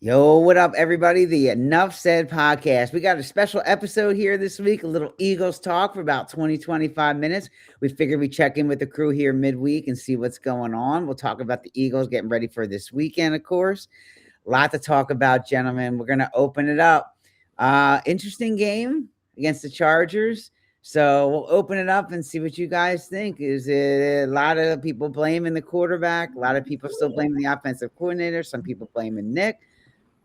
Yo, what up, everybody? The Enough Said podcast. We got a special episode here this week, a little Eagles talk for about 25 minutes. We figured we'd check in with the crew here midweek and see what's going on. We'll talk about the Eagles getting ready for this weekend, of course. A lot to talk about, gentlemen. We're going to open it up. Interesting game against the Chargers. So we'll open it up and see what you guys think. Is it a lot of people blaming the quarterback? A lot of people still blaming the offensive coordinator. Some people blaming Nick.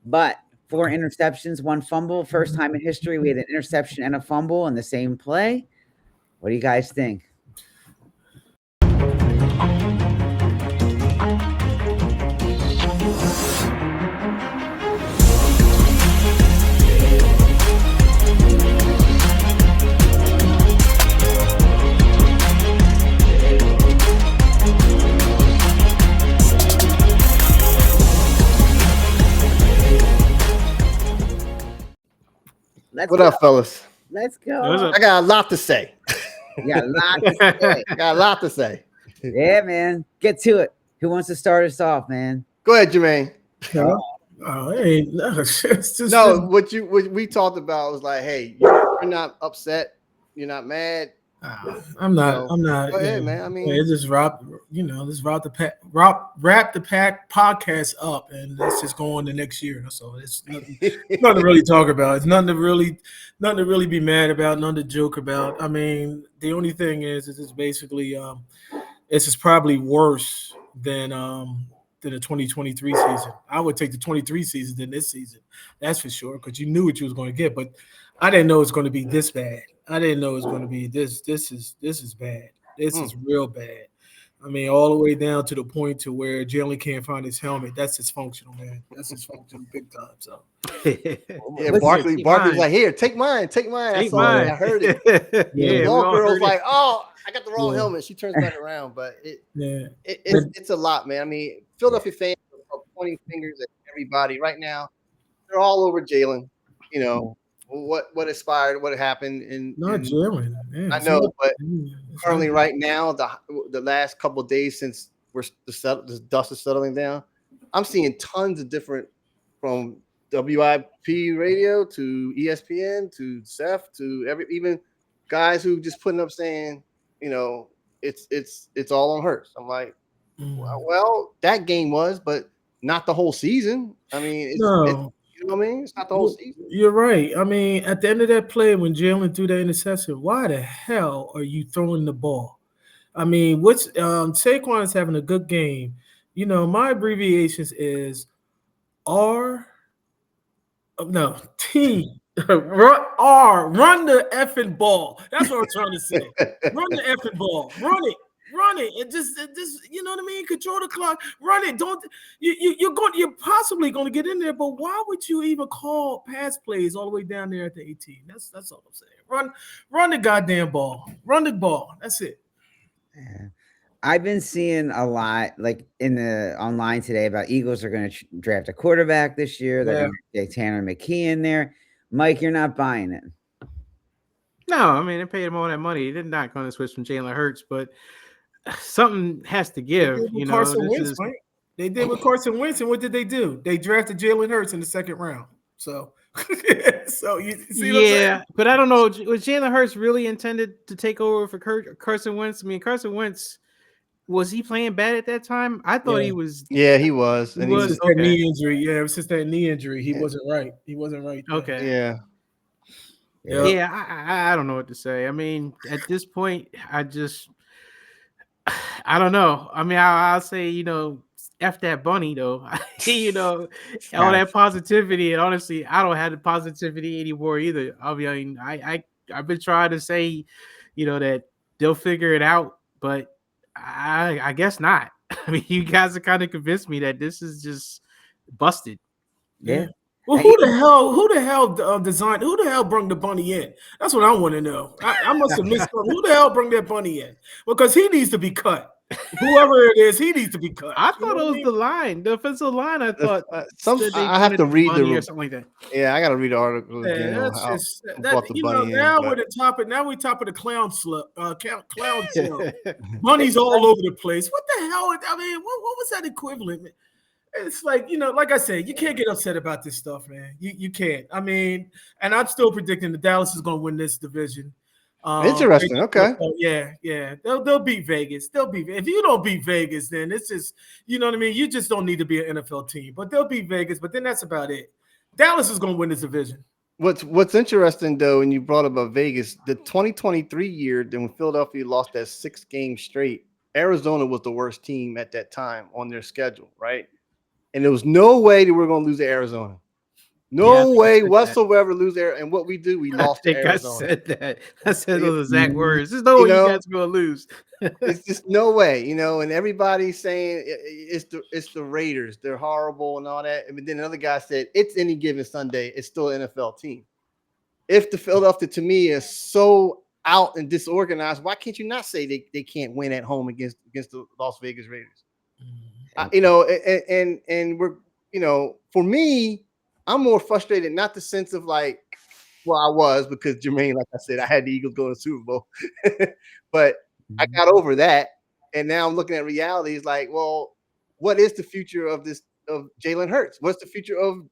But 4 interceptions, 1 fumble. First time in history we had an interception and a fumble in the same play. What do you guys think? What up, fellas? Let's go. I got a lot to say. Yeah, a lot to say. I got a lot to say. Yeah, man. Get to it. Who wants to start us off, man? Go ahead, Jermaine. What we talked about was like, hey, you're not upset, you're not mad. I'm not. Go ahead, man. I mean, just wrap the pack podcast up, and let's just go on the next year. So it's nothing to really talk about. It's nothing to really be mad about, nothing to joke about. I mean, the only thing is it's basically this is probably worse than the 2023 season. I would take the 23 season than this season. That's for sure, because you knew what you was going to get, but I didn't know it's going to be this bad. I didn't know it was going to be this. This is bad. This is real bad. I mean, all the way down to the point to where Jalen can't find his helmet. That's dysfunctional, man. That's dysfunctional big time. So, yeah, Barkley's like, here, take mine. I heard it. The little girl's like, oh, I got the wrong helmet. She turns back around, but it's a lot, man. I mean, Philadelphia fans are pointing fingers at everybody right now. They're all over Jalen. You know what inspired, what happened, and not Jalen. I know, but currently, right now, the last couple of days since the dust is settling down, I'm seeing tons of different, from WIP radio to ESPN to Seth to even guys who just putting up saying, it's all on Hurts. I'm like, well, that game was, but not the whole season. I mean, you know what I mean? It's not the whole season. You're right. I mean, at the end of that play, when Jalen threw that interception, why the hell are you throwing the ball? I mean, Saquon is having a good game. My abbreviations is T. Run the effing ball. That's what I'm trying to say. Run the effing ball. Run it. It just you know what I mean? Control the clock. Run it. Don't you're possibly going to get in there, but why would you even call pass plays all the way down there at the 18? That's all I'm saying. Run the goddamn ball. Run the ball. That's it. Yeah. I've been seeing a lot, like online today, about Eagles are going to draft a quarterback this year. They're going to get Tanner McKee in there. Mike, you're not buying it. No, I mean, they paid him all that money. They're not going to switch from Jalen Hurts, but something has to give. They did with Carson Wentz, and what did they do? They drafted Jalen Hurts in the second round. So, you see what I'm saying? But I don't know. Was Jalen Hurts really intended to take over for Carson Wentz? I mean, Carson Wentz, was he playing bad at that time? I thought he was. Yeah, he was. It was just that knee injury. Yeah, it was just that knee injury. He wasn't right. Okay. Yeah. Yeah, I don't know what to say. I mean, at this point, I don't know. I mean, I'll say, F that bunny, though. All that positivity. And honestly, I don't have the positivity anymore either. I mean, I've been trying to say, that they'll figure it out, but I guess not. I mean, you guys have kind of convinced me that this is just busted. Yeah. Well, who the hell designed? Who the hell brought the bunny in? That's what I want to know. I must have missed something. Who the hell brought that bunny in? Because he needs to be cut. Whoever it is, he needs to be cut. I thought it was the offensive line. I thought I have to read or something like that. Yeah, I got to read the article. Yeah, that's now we're the top of the clown show. Bunnies all over the place. What the hell? I mean, what was that equivalent? it's like, like I said, you can't get upset about this stuff, man. You can't. I mean, and I'm still predicting that Dallas is going to win this division. Interesting. Okay. Yeah. They'll beat Vegas. If you don't beat Vegas, then it's just, you know what I mean? You just don't need to be an NFL team. But they'll beat Vegas, but then that's about it. Dallas is going to win this division. What's interesting though, and you brought up Vegas, the 2023 year, then when Philadelphia lost that 6 games straight, Arizona was the worst team at that time on their schedule, right? And there was no way that we were going to lose to Arizona. No way whatsoever lose there. And what we do, we lost to Arizona. I said that. I said those exact words. There's no way you guys are going to lose. It's just no way, and everybody's saying it's the Raiders. They're horrible and all that. And then another guy said, it's any given Sunday. It's still an NFL team. If the Philadelphia, to me, is so out and disorganized, why can't you not say they can't win at home against the Las Vegas Raiders? And we're, for me, I'm more frustrated, not the sense of like, well, I was, because Jermaine, like I said, I had the Eagles go to the Super Bowl, but I got over that. And now I'm looking at reality. It's like, well, what is the future of Jalen Hurts? What's the future of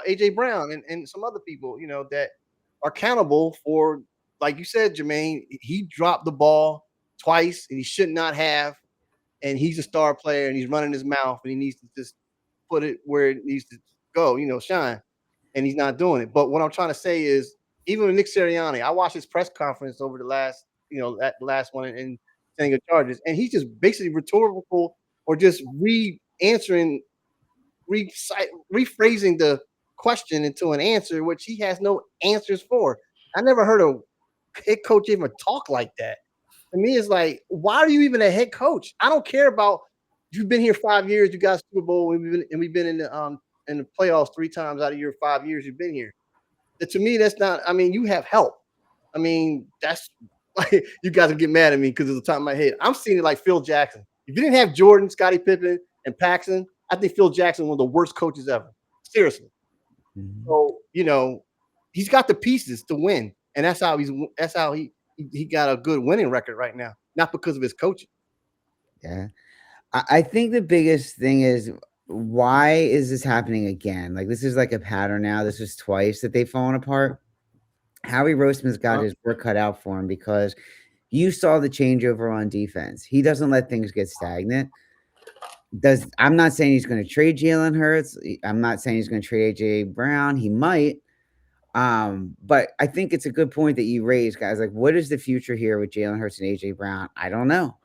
AJ Brown and some other people, that are accountable for, like you said, Jermaine, he dropped the ball twice and he should not have. And he's a star player and he's running his mouth and he needs to just put it where it needs to go, shine. And he's not doing it. But what I'm trying to say is, even with Nick Sirianni, I watched his press conference over the last, that last one in San Diego Chargers, and he's just basically rhetorical or just rephrasing the question into an answer, which he has no answers for. I never heard a head coach even talk like that. To me, it's like, why are you even a head coach? I don't care about, you've been here 5 years, you got Super Bowl, and we've been in the playoffs 3 times out of your 5 years you've been here. To me, that's not, I mean, you have help. I mean, that's like, you guys will get mad at me because it's the top of my head. I'm seeing it like Phil Jackson. If you didn't have Jordan, Scottie Pippen, and Paxson, I think Phil Jackson one of the worst coaches ever. Seriously. Mm-hmm. So, he's got the pieces to win. And that's how he got a good winning record right now, not because of his coaching. Yeah. I think the biggest thing is, why is this happening again? Like, this is like a pattern now. This is twice that they've fallen apart. Howie Roseman's got his work cut out for him, because you saw the changeover on defense. He doesn't let things get stagnant. I'm not saying he's going to trade Jalen Hurts. I'm not saying he's going to trade AJ Brown. He might. But I think it's a good point that you raised, guys. Like, what is the future here with Jalen Hurts and AJ Brown? I don't know.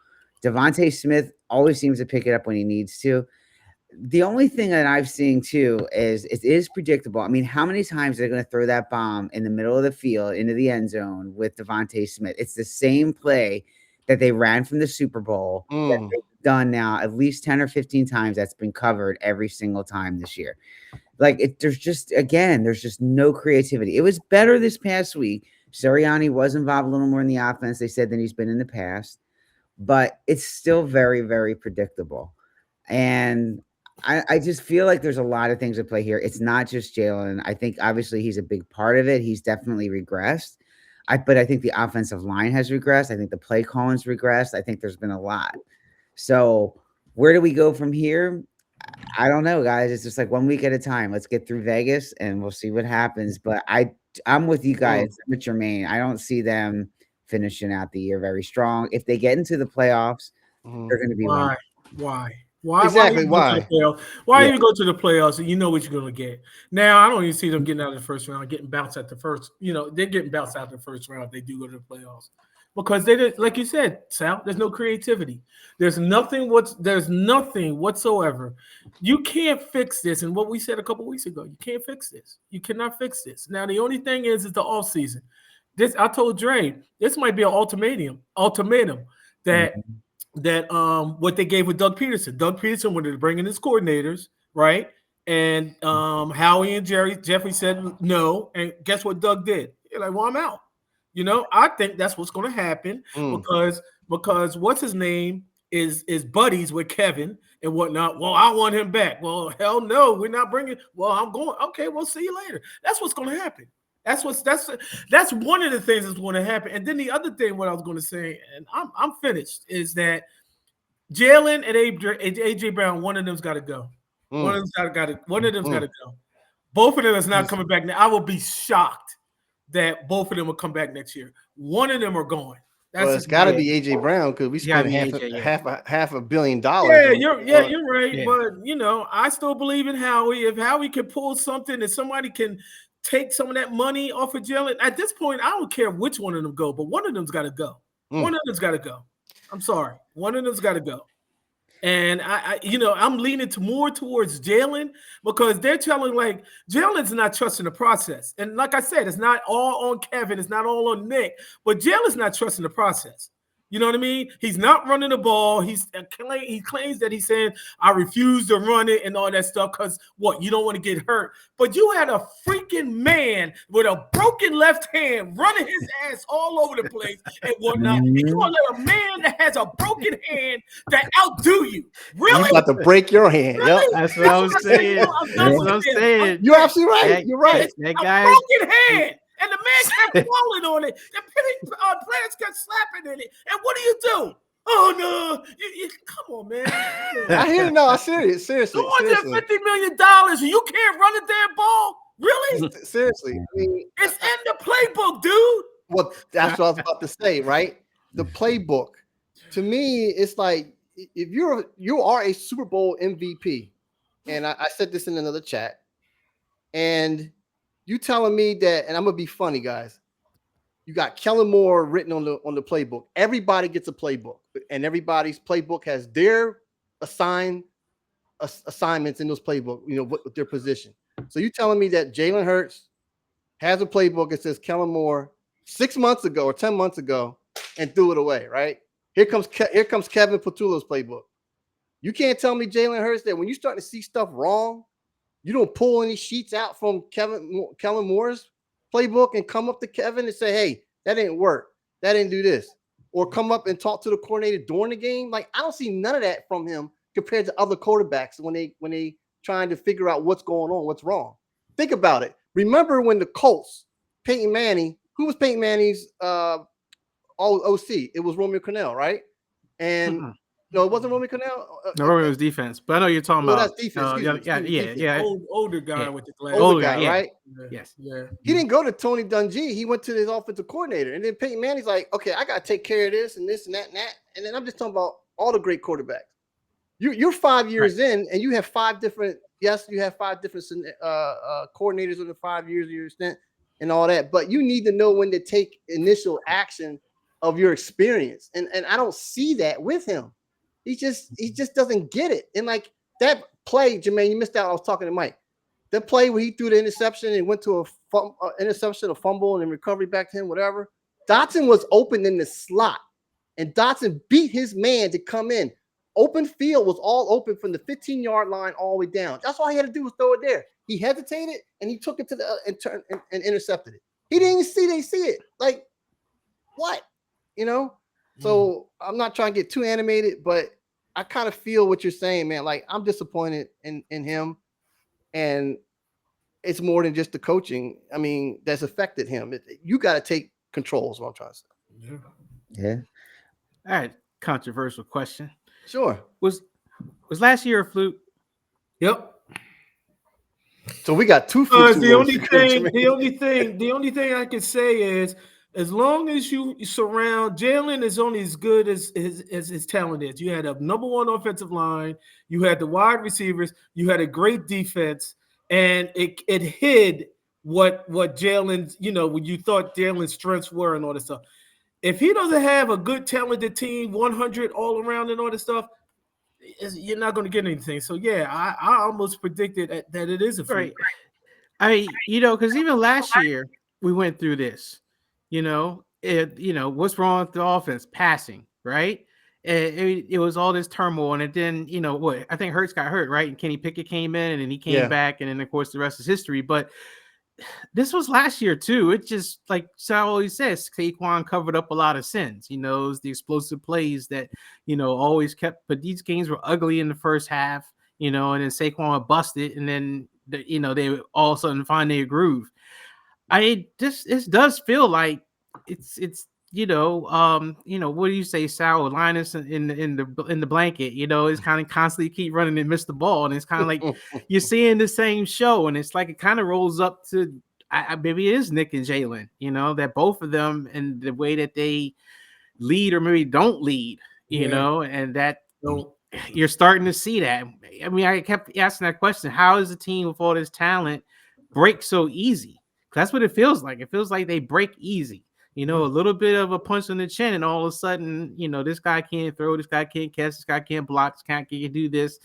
Devontae Smith always seems to pick it up when he needs to. The only thing that I've seen too is it is predictable. I mean, how many times are they going to throw that bomb in the middle of the field into the end zone with Devontae Smith? It's the same play that they ran from the Super Bowl that they've done now at least 10 or 15 times. That's been covered every single time this year. Like, there's just no creativity. It was better this past week. Sirianni was involved a little more in the offense, they said, than he's been in the past, but it's still very, very predictable. And I just feel like there's a lot of things at play here. It's not just Jalen. I think obviously he's a big part of it. He's definitely regressed. But I think the offensive line has regressed. I think the play calling's regressed. I think there's been a lot. So where do we go from here? I don't know, guys. It's just like 1 week at a time. Let's get through Vegas and we'll see what happens. But I'm with you guys. I'm with Jermaine. I don't see them finishing out the year very strong. If they get into the playoffs, they're going to be Why? Exactly. Why even go to the playoffs and you know what you're going to get? Now, I don't even see them getting out of the first round, getting bounced at the first. They're getting bounced out the first round if they do go to the playoffs. Because they did, like you said, Sal, there's no creativity. There's nothing whatsoever. You can't fix this. And what we said a couple weeks ago, you can't fix this. You cannot fix this. Now, the only thing is the off season. I told Dre, this might be an ultimatum that what they gave with Doug Peterson. Doug Peterson wanted to bring in his coordinators, right? And Howie and Jeffrey said no. And guess what Doug did? You're like, well, I'm out. I think that's what's going to happen because what's his name is buddies with Kevin and whatnot. Well, I want him back. Well, hell no, we're not bringing. Well, I'm going. Okay, we'll see you later. That's what's going to happen. That's one of the things that's going to happen. And then the other thing, what I was going to say, and I'm finished, is that Jalen and AJ Brown, one of them's got to go. One of them's got to go. Both of them is not coming back now. I will be shocked that both of them will come back next year. One of them are going. It's got to be AJ Brown because we spent half $500 million. Yeah, you're right. Yeah. But I still believe in Howie. If Howie can pull something and somebody can take some of that money off of Jalen, at this point, I don't care which one of them go, but one of them's got to go. One of them's got to go. I'm sorry, one of them's got to go. And I'm leaning more towards Jalen because they're telling Jalen's not trusting the process. And like I said, it's not all on Kevin, it's not all on Nick, but Jalen's not trusting the process. You know what I mean? He's not running the ball. He claims that he's saying, I refuse to run it and all that stuff because you don't want to get hurt. But you had a freaking man with a broken left hand running his ass all over the place and whatnot. And you want to let a man that has a broken hand that outdo you. Really? You got to break your hand. Really? Yep. That's what I'm saying. That's what I'm saying. You're absolutely right. You're right. That guy, a broken hand. And the man kept falling on it. The players kept slapping in it. And what do? Oh, no. Come on, man. I hear you. No, seriously. $250 million and you can't run a damn ball? Really? Seriously. I mean, it's in the playbook, dude. Well, that's what I was about to say, right? The playbook. To me, it's like if you are a Super Bowl MVP, and I said this in another chat, and you telling me that, and I'm gonna be funny, guys. You got Kellen Moore written on the playbook. Everybody gets a playbook, and everybody's playbook has their assignments in those playbook. With their position. So you telling me that Jalen Hurts has a playbook that says Kellen Moore 6 months ago or 10 months ago and threw it away, right? Here comes Kevin Patullo's playbook. You can't tell me Jalen Hurts that when you start to see stuff wrong, you don't pull any sheets out from Kellen Moore's playbook and come up to Kevin and say, hey, that didn't work. That didn't do this. Or come up and talk to the coordinator during the game. Like, I don't see none of that from him compared to other quarterbacks when they trying to figure out what's going on, what's wrong. Think about it. Remember when the Colts, Peyton Manning, who was Peyton Manning's OC? It was Romeo Crennel, right? And no, it wasn't Romeo Crennel. No, Romeo was defense, but I know you're talking about. That's defense. Yeah. Older guy with the glasses. Older guy, right? Yes. Yeah. He didn't go to Tony Dungy. He went to his offensive coordinator, and then Peyton Manning's like, okay, I got to take care of this and this and that and that. And then I'm just talking about all the great quarterbacks. You're 5 years in, and you have five different. Yes, you have five different coordinators in the 5 years of your stint and all that. But you need to know when to take initial action of your experience, and I don't see that with him. He just doesn't get it. And like that play, Jermaine, you missed out. I was talking to Mike. That play where he threw the interception and went to a interception, a fumble, and then recovery back to him, whatever. Dotson was open in the slot, and Dotson beat his man to come in. Open field was all open from the 15-yard line all the way down. That's all he had to do was throw it there. He hesitated, and he took it to the and turned and intercepted it. He didn't even see it. Like, what? So I'm not trying to get too animated, but I kind of feel what you're saying, man. Like, I'm disappointed in him, and it's more than just the coaching. I mean, that's affected him. You got to take control is what I'm trying to say. Yeah. All right. Controversial question. Sure. Was last year a fluke? Yep. So we got two flukes. The only thing I can say is, as long as you surround Jalen is only as good as his talent is. You had a number one offensive line, you had the wide receivers, you had a great defense, and it hid what Jalen's, when you thought Jalen's strengths were and all this stuff. If he doesn't have a good talented team, 100 all around and all this stuff, you're not going to get anything. So yeah, I almost predicted that it is a fluke. Right. Because even last year we went through this. What's wrong with the offense? Passing, right? It was all this turmoil, and then I think Hurts got hurt, right? And Kenny Pickett came in, and then he came back, and then of course the rest is history. But this was last year too. It just, like Sal always says, Saquon covered up a lot of sins. It was the explosive plays that always kept. But these games were ugly in the first half, and then Saquon busted, and then they would all of a sudden find their groove. It does feel like it's what do you say, Sal? Linus in the blanket, it's kind of constantly keep running and miss the ball, and it's kind of like you're seeing the same show, and it's like it kind of rolls up to maybe it is Nick and Jalen, that both of them and the way that they lead or maybe don't lead, and that you're starting to see that. I mean, I kept asking that question: how does a team with all this talent break so easy? That's what it feels like. It feels like they break easy. A little bit of a punch on the chin, and all of a sudden, this guy can't throw, this guy can't catch, this guy can't block, this guy can't do this.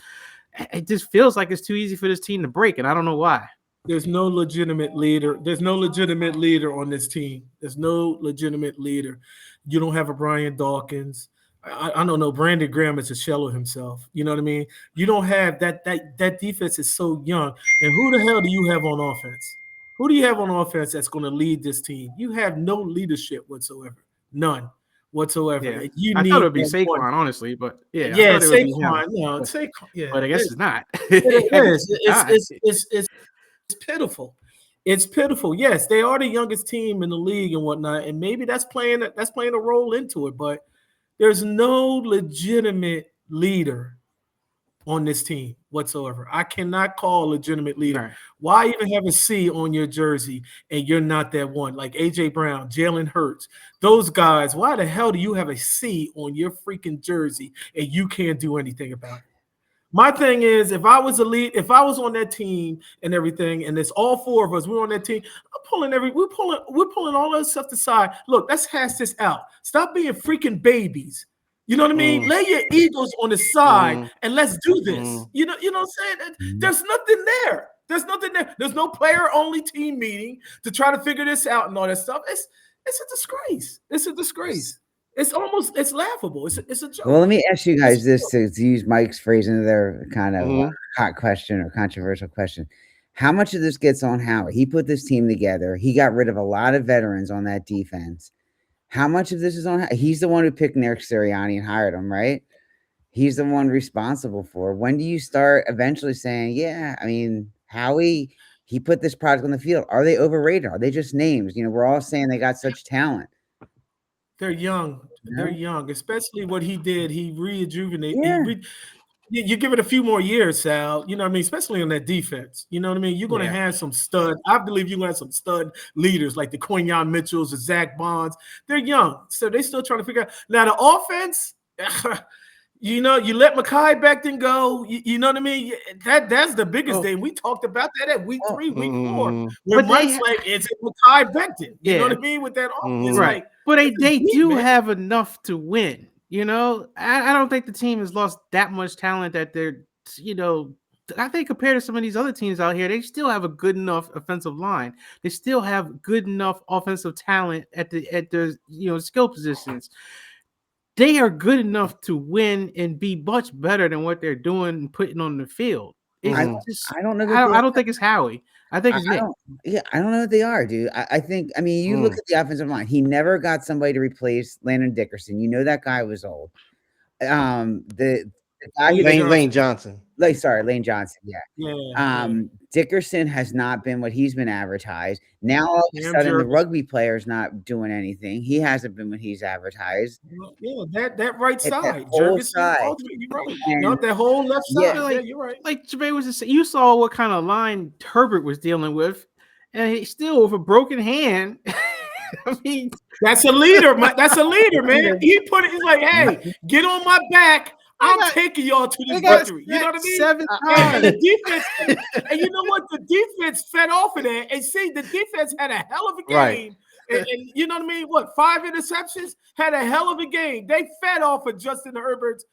It just feels like it's too easy for this team to break, and I don't know why. There's no legitimate leader. There's no legitimate leader on this team. There's no legitimate leader. You don't have a Brian Dawkins. I don't know. Brandon Graham is a shell of himself. You know what I mean? You don't have that defense is so young. And who the hell do you have on offense? Who do you have on offense that's going to lead this team? You have no leadership whatsoever. None whatsoever. Yeah. I thought it would be Saquon, honestly, but Saquon. No, Saquon. Yeah, but I guess it's not. It is. It's pitiful. It's pitiful. Yes, they are the youngest team in the league and whatnot, and maybe that's playing a role into it. But there's no legitimate leader on this team whatsoever. I cannot call a legitimate leader. Right. Why even have a C on your jersey and you're not that one? Like AJ Brown, Jalen Hurts, those guys. Why the hell do you have a C on your freaking jersey and you can't do anything about it? My thing is, if I was on that team and everything, and it's all four of us, we're on that team. We're pulling all that stuff aside. Look, let's hash this out. Stop being freaking babies. You know what I mean? Lay your egos on the side and let's do this. You know what I'm saying? There's nothing there. There's nothing there. There's no player-only team meeting to try to figure this out and all that stuff. It's a disgrace. It's a disgrace. It's laughable. It's a joke. Well, let me ask you guys this to use Mike's phrase into their kind of hot question or controversial question. How much of this gets on Howard? He put this team together. He got rid of a lot of veterans on that defense. How much of this is on? He's the one who picked Nick Sirianni and hired him, right? He's the one responsible for. When do you start eventually saying, yeah, I mean, Howie, he put this product on the field. Are they overrated? Are they just names? We're all saying they got such talent. They're young. They're young, especially what he did. He rejuvenated. You give it a few more years, Sal. You know what I mean? Especially on that defense. You know what I mean? You're going to have some stud. I believe you're going to have some stud leaders like the Quinyon Mitchells, the Zach Bonds. They're young, so they're still trying to figure out. Now, the offense, you let Mekhi Becton go. You know what I mean? That's the biggest thing. We talked about that at week 3, week 4. When Mike's like, it's Mekhi Becton. You know what I mean? With that offense. Right. But they do have enough to win. I don't think the team has lost that much talent that they're, I think compared to some of these other teams out here, they still have a good enough offensive line. They still have good enough offensive talent at the skill positions. They are good enough to win and be much better than what they're doing and putting on the field. I don't know. I don't think it's Howie. I think it's Nick. I don't know what they are, dude. I think, you look at the offensive line. He never got somebody to replace Landon Dickerson. That guy was old. The guy Lane Johnson. Lane Johnson. Yeah. Dickerson has not been what he's been advertised. Now all of a sudden the rugby player's not doing anything. He hasn't been what he's advertised. Yeah, that right side. That whole side. You're right. Not that whole left side. Yeah, you're right. Like Jermaine was just saying, you saw what kind of line Herbert was dealing with, and he still with a broken hand. I mean, that's a leader. That's a leader, man. He's like, hey, get on my back. I'm taking y'all to this victory. You know what I mean? 7 times. And the defense, and you know what? The defense fed off of that. And see, the defense had a hell of a game. Right. And you know what I mean? 5 interceptions? Had a hell of a game. They fed off of Justin Herbert's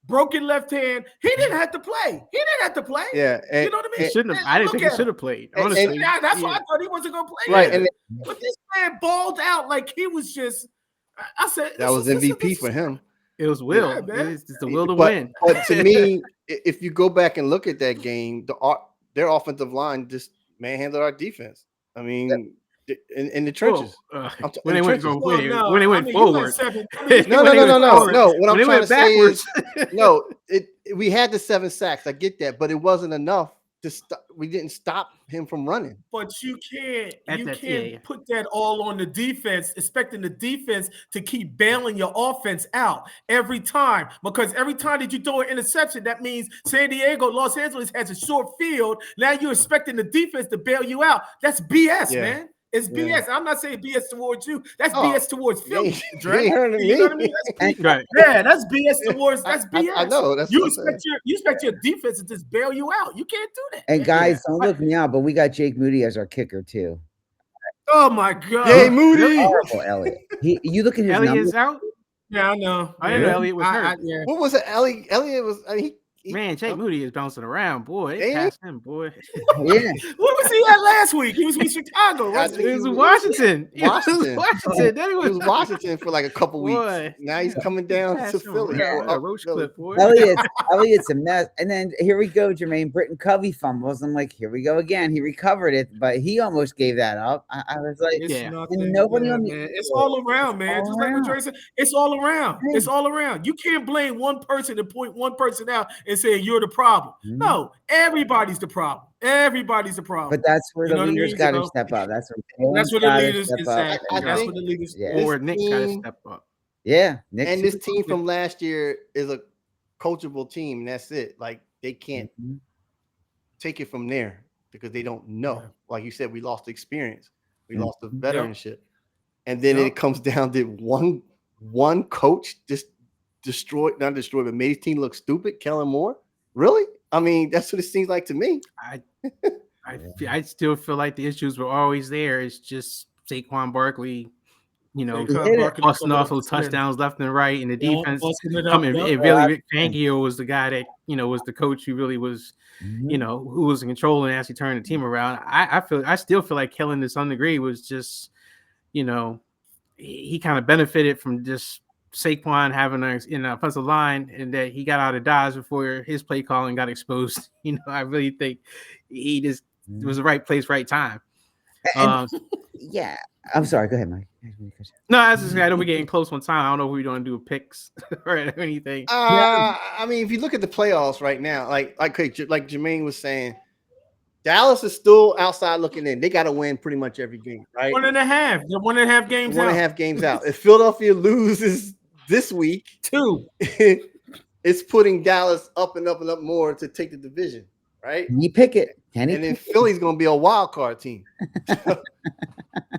broken left hand. He didn't have to play. Yeah. You know what I mean? Shouldn't have. I didn't think he should have played. Honestly. That's why I thought he wasn't going to play. Right. But this man balled out like he was just, I said. That was MVP for him. It was will. Yeah, it's the will to win. But to me, if you go back and look at that game, their offensive line just manhandled our defense. I mean, in the trenches. When they went forward. No. What I'm trying to say is, we had the 7 sacks. I get that, but it wasn't enough we didn't stop him from running. But you can't put that all on the defense, expecting the defense to keep bailing your offense out every time. Because every time that you throw an interception, that means Los Angeles has a short field. Now you're expecting the defense to bail you out. That's BS, man. It's BS. I'm not saying BS towards you. That's BS towards Philly. You know what I mean? Right. Yeah, that's BS towards. That's BS. I know. That's you expect your defense to just bail you out. You can't do that. And guys, don't look me out, but we got Jake Moody as our kicker too. Oh my God! Hey, Moody. Horrible, Elliott. You look at his Elliott numbers. is out. Yeah, I know. I didn't know Elliott was hurt. What was it? Elliott was. Man, Jake Moody is bouncing around, boy. They passed him, boy. Yeah. What was he at last week? He was with Chicago, right? He was in Washington. He was Washington for like a couple weeks. Boy. Now he's coming down to Philly. Elliott's a mess. And then here we go, Jermaine. Britton Covey fumbles. I'm like, here we go again. He recovered it, but he almost gave that up. I was like, nobody on the. It's all around, man. Just like what Trey said, it's all around. It's all around. You can't blame one person and point one person out and say you're the problem. No, everybody's the problem. Everybody's the problem. But that's where the leaders got to step up. That's where the leaders step up. That's where the leaders. Or Nick got to step up. Yeah, and this team from last year is a coachable team. And that's it. Like they can't take it from there because they don't know. Like you said, we lost the experience. We lost the veteranship, and then it comes down to one coach just not destroyed, but made his team look stupid. Kellen Moore, really? I mean, that's what it seems like to me. I still feel like the issues were always there. It's just Saquon Barkley, busting off those touchdowns left and right, and the defense coming. Vic Fangio was the guy that was the coach who really was, who was in control and actually turned the team around. I still feel like Kellen to some degree was just, he kind of benefited from just Saquon having an offensive line, and that he got out of Dodge before his play calling got exposed. I really think he just it was the right place, right time. Yeah, I'm sorry. Go ahead, Mike. No, I know we're getting close on time. I don't know if we're going to do picks or anything. I mean, if you look at the playoffs right now, like Jermaine was saying, Dallas is still outside looking in. They got to win pretty much every game, right? 1.5. They're 1.5 games out. 1.5 games out. If Philadelphia loses this week, 2, it's putting Dallas up and up and up more to take the division, right? Can you pick it? And then Philly's going to be a wild card team.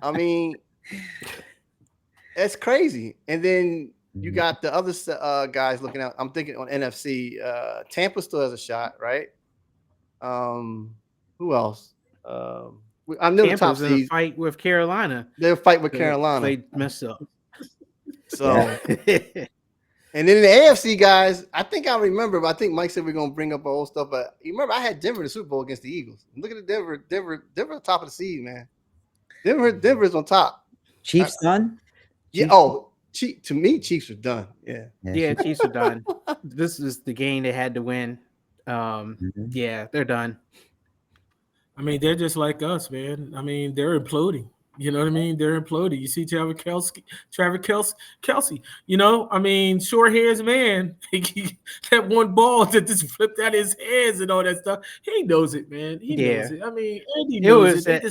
I mean, that's crazy. And then you got the other guys looking out. I'm thinking on NFC. Tampa still has a shot, right? Who else? I know the top seed. Fight with Carolina. They'll fight with Carolina. They mess up. So, and then the AFC guys, I think I remember, but I think Mike said we're gonna bring up old stuff. But you remember, I had Denver in the Super Bowl against the Eagles. Look at the Denver on top of the seed, man. Denver's on top. Chiefs done? Yeah. Oh, to me, Chiefs are done. Yeah, Chiefs are done. This is the game they had to win. Yeah, they're done. I mean, they're just like us, man. I mean, they're imploding. You know what I mean? They're imploding. You see Travis Kelce. I mean, short hairs man. That one ball that just flipped out his hands and all that stuff. He knows it, man. He knows it. I mean, Andy knows it.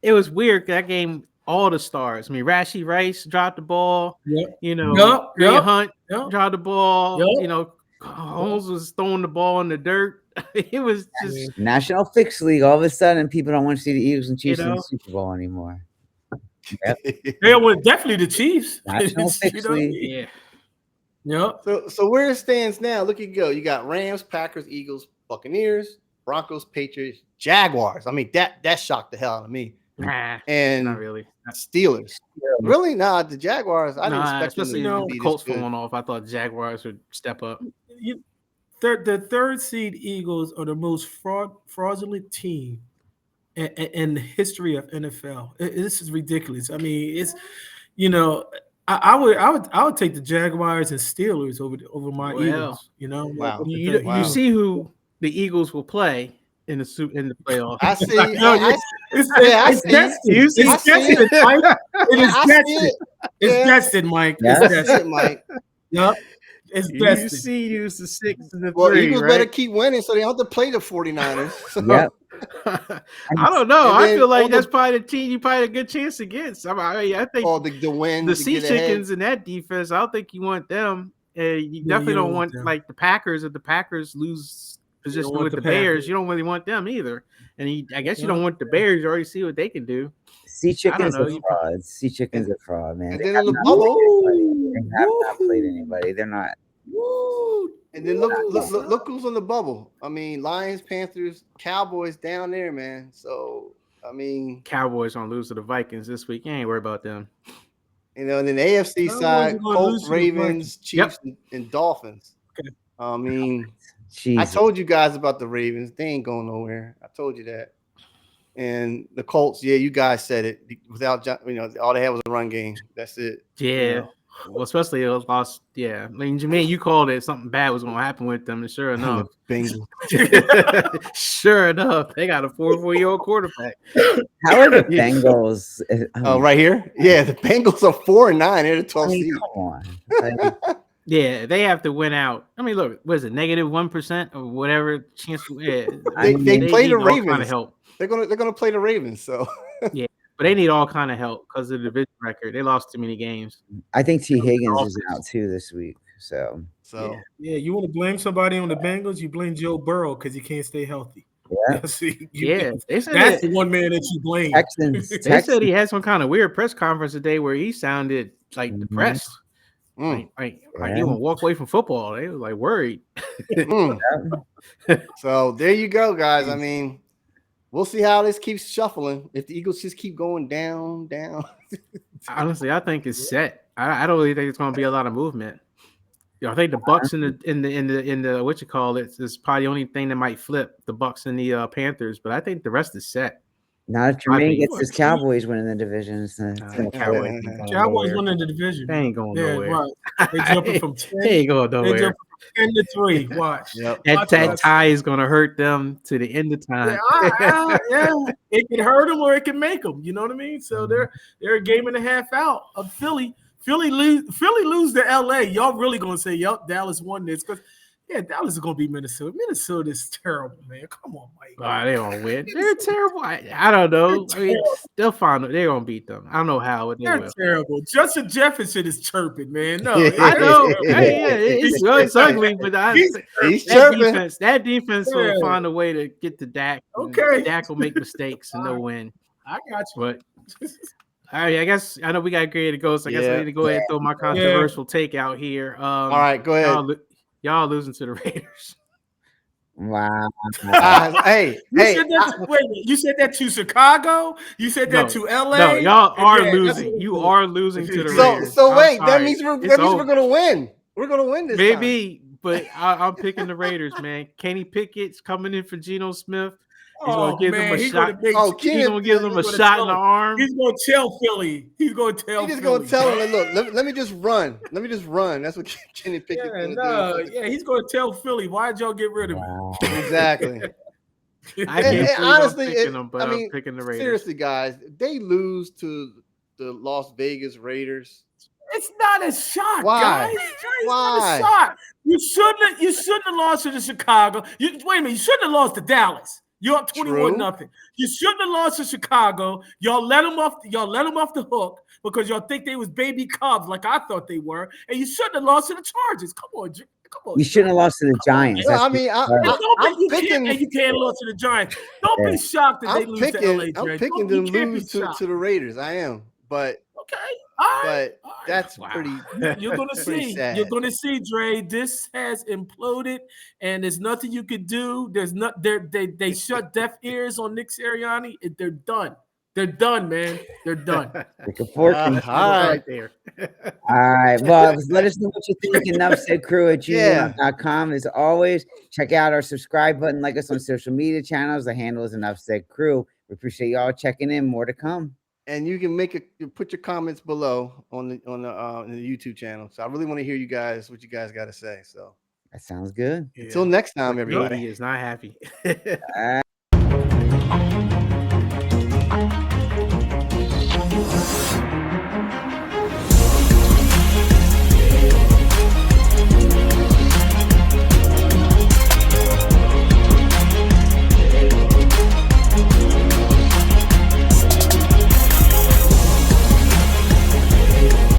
It was weird. That game, all the stars. I mean, Rashee Rice dropped the ball. Hunt dropped the ball. Holmes was throwing the ball in the dirt. It was just National Fix League. All of a sudden, people don't want to see the Eagles and Chiefs in the Super Bowl anymore. Yep. Yeah, well, definitely the Chiefs. National Fix League. Yeah. So where it stands now, look at you go. You got Rams, Packers, Eagles, Buccaneers, Broncos, Patriots, Jaguars. I mean, that shocked the hell out of me. And not really. Steelers. Really? Nah, the Jaguars. I didn't expect especially them to the be Colts this good. falling off. I thought Jaguars would step up. The third seed Eagles are the most fraudulent team in the history of NFL. This is ridiculous. I mean, it's I would take the Jaguars and Steelers over my Eagles. Wow. You see who the Eagles will play in the playoffs. I see. It's destined, Mike. It's destined, Mike. Yep. It's You see, use the 6 and the 3. Well, Eagles right? better keep winning so they don't have to play the 49ers. So. Yep. I don't know. I feel like that's probably the team you probably had a good chance against. I think the win, the Sea Chickens in that defense, I don't think you want them. You definitely don't want like the Packers. If the Packers lose position with the Bears, you don't really want them either. And I guess you don't want the Bears. You already see what they can do. Sea Chickens are frauds. Sea Chickens are fraud, man. And then on the bubble, they have not played anybody. They're not. Woo! And then look who's on the bubble. I mean, Lions, Panthers, Cowboys down there, man. So I mean, Cowboys gonna lose to the Vikings this week. You ain't worried about them. You know, and then the AFC side, Colts, Ravens, Chiefs, and Dolphins. Okay. I mean, I told you guys about the Ravens. They ain't going nowhere. I told you that. And the Colts, yeah, you guys said it. Without, all they had was a run game. That's it. Yeah. Well, especially it was lost. Yeah. I mean, Jermaine, you called it. Something bad was going to happen with them. And sure enough. Sure enough. They got a 44-year-old quarterback. How are the Bengals? Right here? Yeah, the Bengals are 4-9. They're the 12th seed. Come on. Yeah, they have to win out. I mean, look, what is it, -1% or whatever chance? Yeah, they play the Ravens. Kind of help. They're gonna play the Ravens. So yeah, but they need all kind of help because of the division record. They lost too many games. I think T. Higgins is out too this week. So yeah, you want to blame somebody on the Bengals? You blame Joe Burrow because he can't stay healthy. Yeah, they said that's the one man that you blame. They said he had some kind of weird press conference today where he sounded like depressed. Like he won't walk away from football. They were like worried. So there you go, guys. I mean, we'll see how this keeps shuffling. If the Eagles just keep going down. Honestly, I think it's set. I don't really think it's going to be a lot of movement. I think the Bucks in the what you call it is probably the only thing that might flip, the Bucks and the Panthers. But I think the rest is set. Not if Jermaine gets his Cowboys winning the division. Cowboys winning the division. They ain't going nowhere. Right. They jumping from 10. They ain't going nowhere. They jumping from 10 to 3. Watch. Yep. That tie is going to hurt them to the end of time. Yeah. It can hurt them or it can make them. You know what I mean? So they're a game and a half out of Philly. Philly lose to LA. Y'all really gonna say, "Yup, Dallas won this"? Because Dallas is gonna beat Minnesota. Minnesota is terrible, man. Come on, Mike. They don't win. They're terrible. I don't know. I mean, they'll find it. They're gonna beat them. I don't know how. They're terrible. Justin Jefferson is chirping, man. No, I know. It's ugly, but he's chirping. That defense will find a way to get to Dak. Okay, Dak will make mistakes and they'll win. I got you. But all right, I guess I know we got great to go, so I guess I need to go ahead and throw my controversial take out here. All right, go ahead. Y'all losing to the Raiders. Wow. You said that to Chicago? You said that to LA? No, y'all are losing. You are losing to the Raiders. So wait, that means we're gonna win. We're gonna win this. Maybe, but I'm picking the Raiders, man. Kenny Pickett's coming in for Geno Smith. He's gonna give them a shot. He's gonna give them a shot in the arm. He's gonna tell Philly. He's just gonna tell him, look, let me just run. That's what Kenny Pickett's gonna do. Yeah, he's gonna tell Philly, why'd y'all get rid of me? Exactly. Honestly, I'm picking the Raiders. Seriously, guys, they lose to the Las Vegas Raiders. It's not a shock, guys. Why? Not a shock. You shouldn't have lost to the Chicago. Wait a minute, you shouldn't have lost to Dallas. You're up 21-0. You shouldn't have lost to Chicago. Y'all let them off the hook because y'all think they was baby Cubs like I thought they were, and you shouldn't have lost to the Chargers. Come on. You shouldn't have lost to the Giants. No, I mean, you can't lose to the Giants. Don't be shocked that they lose to LA. I'm picking them lose to the Raiders. I am, but okay. But that's pretty. You're gonna see. Sad. You're gonna see, Dre. This has imploded, and there's nothing you could do. There's not. They shut deaf ears on Nick Sirianni. They're done. They're done, man. They're done. Right there. All right. Well, let us know what you think. EnoughSaidCrew@gmail.com. As always, check out our subscribe button. Like us on social media channels. The handle is Enough Said Crew. We appreciate y'all checking in. More to come. And you can put your comments below on the YouTube channel. So I really want to hear what you guys got to say. So that sounds good. Until next time, everybody. He is not happy. All right.